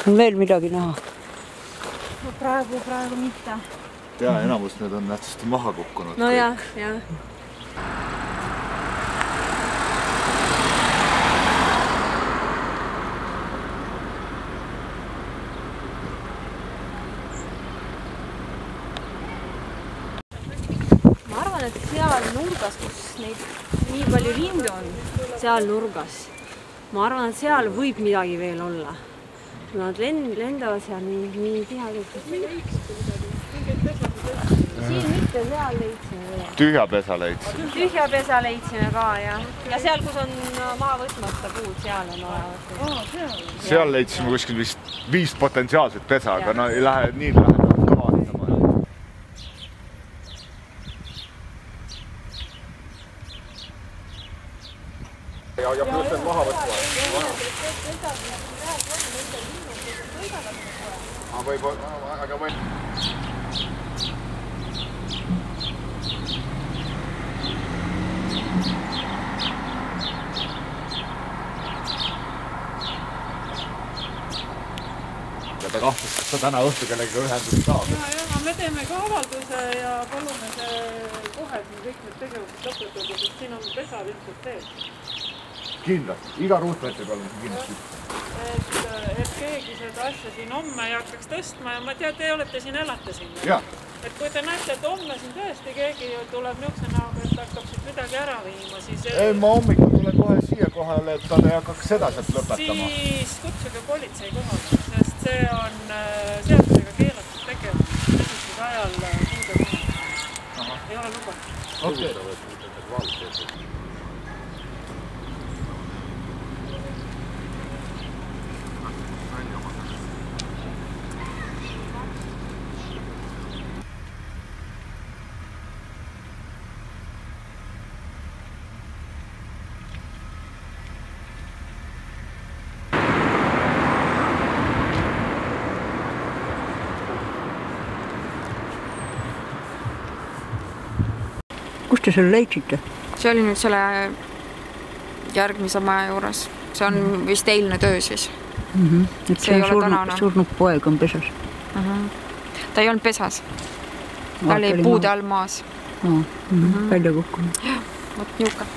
On veel midagi näha? No praegu mitte. Ja enamus need on nähtavasti maha kukkunud. No jah. Ma arvan, et seal nurgas, kus neid nii palju lindu on, seal nurgas, ma arvan, et seal võib midagi veel olla. Nad lendavad seal nii tihedalt. Siin mitte, seal leidsime veel. Tühja pesa leidsime. Tühja pesa leidsime ka, jah. Ja seal, kus on maa võtmata puud, seal on olemas. Seal leidsime kuskil vist 5 potentsiaalset pesa, aga no ei lähe nii lähedalt ka vaatama. Ja pluss need maha võtma. Aga või... Ja ta kahtlas, kas ta täna õhtu kellega ühendust saab. Ja, me teeme ka avalduse ja palume see kohe kõik need tegevused lõpetada, sest siin on pesa lihtsalt veel. Kindlasti, iga ruutmeetri peal on see kindlasti. Et keegi seda asja siin homme ei hakkaks tõstma ja ma tean, te olete siin, elate siin. Jah. Et kui te näete, et homme siin tõesti keegi tuleb niukse näoga, et hakkab siit midagi ära viima, siis... Ei, ma hommikul tulen kohe siia kohale, et ta ei hakkaks seda sealt lõpetama. Siis kutsuge politsei kohale, sest see on seadusega keelatud tegevus. Tõsistud ajal puude kohal. Ei ole lubatud. Okei. Kus te selle leidsite? See oli nüüd selle järgmise maja juures. See on vist eilne töö siis. Et see on surnud poeg on pesas. Ta ei olnud pesas. Ta oli puude all maas. Välja kukkunud. Võt niuka.